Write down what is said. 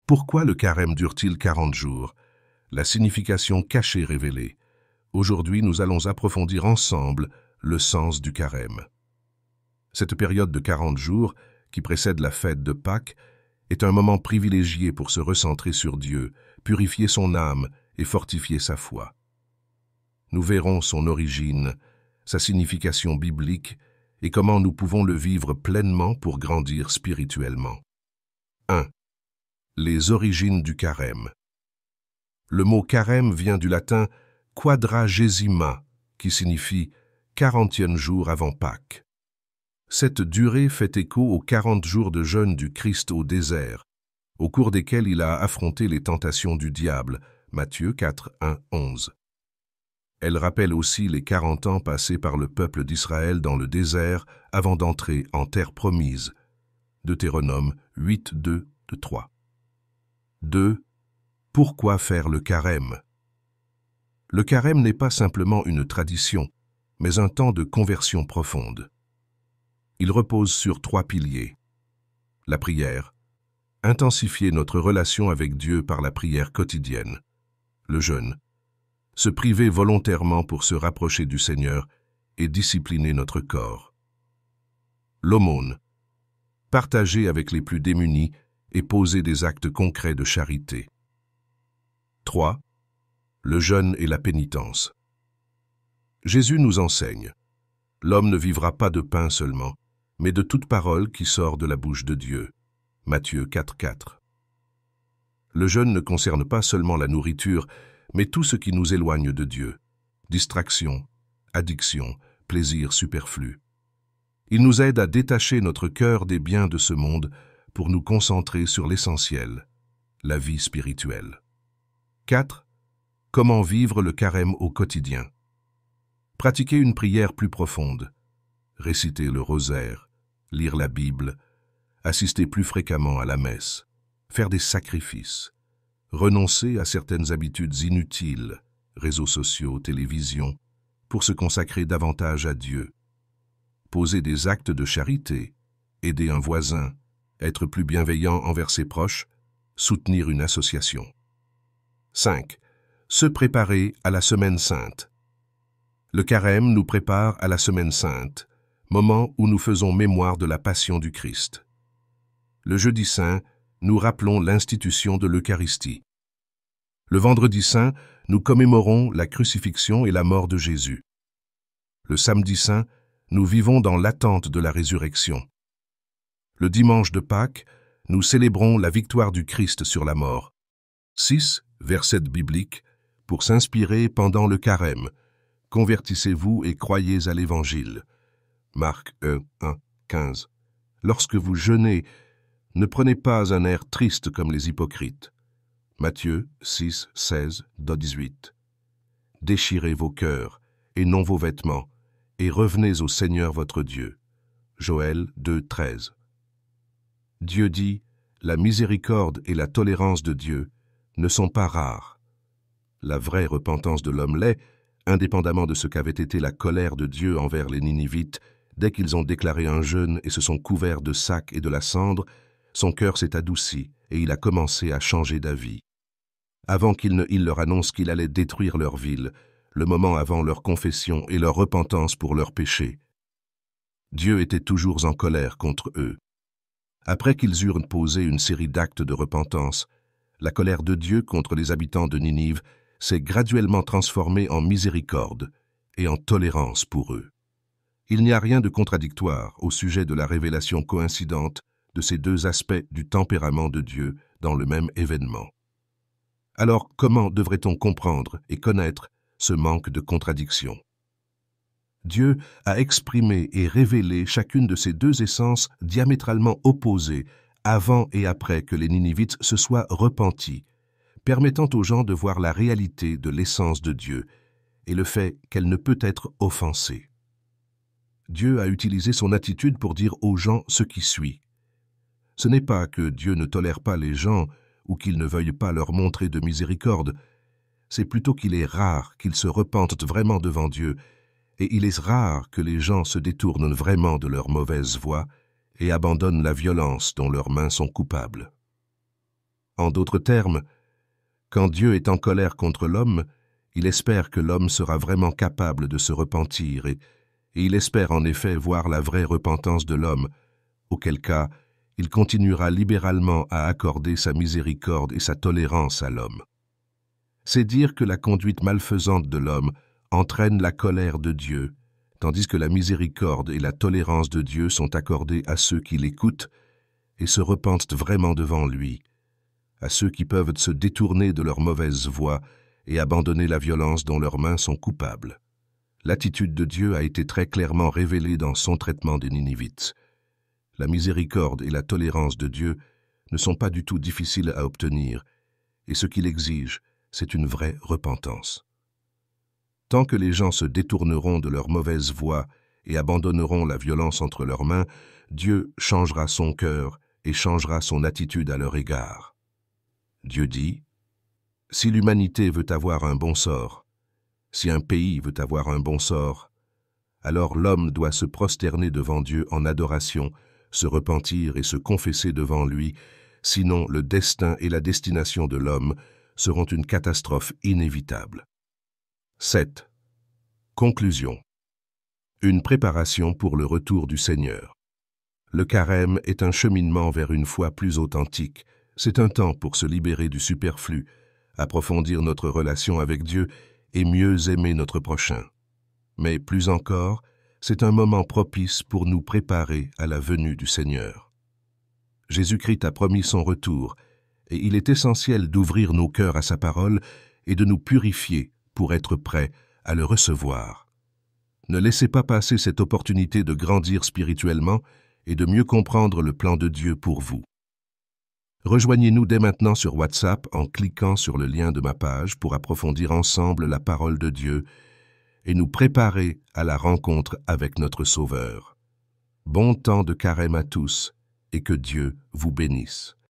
Pourquoi le carême dure-t-il 40 jours? La signification cachée révélée. Aujourd'hui, nous allons approfondir ensemble le sens du carême. Cette période de 40 jours, qui précède la fête de Pâques, est un moment privilégié pour se recentrer sur Dieu, purifier son âme et fortifier sa foi. Nous verrons son origine, sa signification biblique et comment nous pouvons le vivre pleinement pour grandir spirituellement. 1. Les origines du carême. Le mot carême vient du latin quadragesima, qui signifie 40e jour avant Pâques. Cette durée fait écho aux 40 jours de jeûne du Christ au désert, au cours desquels il a affronté les tentations du diable, Matthieu 4, 1, 11. Elle rappelle aussi les 40 ans passés par le peuple d'Israël dans le désert avant d'entrer en terre promise, Deutéronome 8, 2, 3. 2. Pourquoi faire le carême? Le carême n'est pas simplement une tradition, mais un temps de conversion profonde. Il repose sur 3 piliers. La prière, intensifier notre relation avec Dieu par la prière quotidienne. Le jeûne, se priver volontairement pour se rapprocher du Seigneur et discipliner notre corps. L'aumône, partager avec les plus démunis et poser des actes concrets de charité. 3. Le jeûne et la pénitence. Jésus nous enseigne: l'homme ne vivra pas de pain seulement, mais de toute parole qui sort de la bouche de Dieu. Matthieu 4, 4. Le jeûne ne concerne pas seulement la nourriture, mais tout ce qui nous éloigne de Dieu. Distraction, addiction, plaisir superflu. Il nous aide à détacher notre cœur des biens de ce monde pour nous concentrer sur l'essentiel, la vie spirituelle. 4. Comment vivre le carême au quotidien? Pratiquer une prière plus profonde, réciter le rosaire, lire la Bible, assister plus fréquemment à la messe, faire des sacrifices, renoncer à certaines habitudes inutiles, réseaux sociaux, télévision, pour se consacrer davantage à Dieu, poser des actes de charité, aider un voisin, être plus bienveillant envers ses proches, soutenir une association. 5. Se préparer à la Semaine Sainte. Le carême nous prépare à la Semaine Sainte, moment où nous faisons mémoire de la passion du Christ. Le jeudi saint, nous rappelons l'institution de l'Eucharistie. Le vendredi saint, nous commémorons la crucifixion et la mort de Jésus. Le samedi saint, nous vivons dans l'attente de la résurrection. Le dimanche de Pâques, nous célébrons la victoire du Christ sur la mort. 6. Versets bibliques pour s'inspirer pendant le carême. Convertissez-vous et croyez à l'Évangile. Marc 1, 15. Lorsque vous jeûnez, ne prenez pas un air triste comme les hypocrites. Matthieu 6, 16, 18. Déchirez vos cœurs et non vos vêtements, et revenez au Seigneur votre Dieu. Joël 2, 13. Dieu dit: la miséricorde et la tolérance de Dieu ne sont pas rares. La vraie repentance de l'homme l'est, indépendamment de ce qu'avait été la colère de Dieu envers les Ninivites, dès qu'ils ont déclaré un jeûne et se sont couverts de sacs et de la cendre, son cœur s'est adouci et il a commencé à changer d'avis. Avant il leur annonce qu'il allait détruire leur ville, le moment avant leur confession et leur repentance pour leurs péchés. Dieu était toujours en colère contre eux. Après qu'ils eurent posé une série d'actes de repentance, la colère de Dieu contre les habitants de Ninive s'est graduellement transformée en miséricorde et en tolérance pour eux. Il n'y a rien de contradictoire au sujet de la révélation coïncidente de ces deux aspects du tempérament de Dieu dans le même événement. Alors, comment devrait-on comprendre et connaître ce manque de contradiction? Dieu a exprimé et révélé chacune de ces deux essences diamétralement opposées avant et après que les Ninivites se soient repentis, permettant aux gens de voir la réalité de l'essence de Dieu et le fait qu'elle ne peut être offensée. Dieu a utilisé son attitude pour dire aux gens ce qui suit. Ce n'est pas que Dieu ne tolère pas les gens ou qu'il ne veuille pas leur montrer de miséricorde, c'est plutôt qu'il est rare qu'ils se repentent vraiment devant Dieu, et il est rare que les gens se détournent vraiment de leur mauvaise voie et abandonnent la violence dont leurs mains sont coupables. En d'autres termes, quand Dieu est en colère contre l'homme, il espère que l'homme sera vraiment capable de se repentir et il espère en effet voir la vraie repentance de l'homme, auquel cas il continuera libéralement à accorder sa miséricorde et sa tolérance à l'homme. C'est dire que la conduite malfaisante de l'homme entraîne la colère de Dieu, tandis que la miséricorde et la tolérance de Dieu sont accordées à ceux qui l'écoutent et se repentent vraiment devant lui, à ceux qui peuvent se détourner de leur mauvaise voie et abandonner la violence dont leurs mains sont coupables. L'attitude de Dieu a été très clairement révélée dans son traitement des Ninivites. La miséricorde et la tolérance de Dieu ne sont pas du tout difficiles à obtenir, et ce qu'il exige, c'est une vraie repentance. Tant que les gens se détourneront de leur mauvaise voie et abandonneront la violence entre leurs mains, Dieu changera son cœur et changera son attitude à leur égard. Dieu dit, « Si l'humanité veut avoir un bon sort, si un pays veut avoir un bon sort, alors l'homme doit se prosterner devant Dieu en adoration, se repentir et se confesser devant lui, sinon le destin et la destination de l'homme seront une catastrophe inévitable. » 7. Conclusion. Une préparation pour le retour du Seigneur. Le carême est un cheminement vers une foi plus authentique. C'est un temps pour se libérer du superflu, approfondir notre relation avec Dieu et mieux aimer notre prochain. Mais plus encore, c'est un moment propice pour nous préparer à la venue du Seigneur. Jésus-Christ a promis son retour, et il est essentiel d'ouvrir nos cœurs à sa parole et de nous purifier pour être prêts à le recevoir. Ne laissez pas passer cette opportunité de grandir spirituellement et de mieux comprendre le plan de Dieu pour vous. Rejoignez-nous dès maintenant sur WhatsApp en cliquant sur le lien de ma page pour approfondir ensemble la parole de Dieu et nous préparer à la rencontre avec notre Sauveur. Bon temps de carême à tous et que Dieu vous bénisse.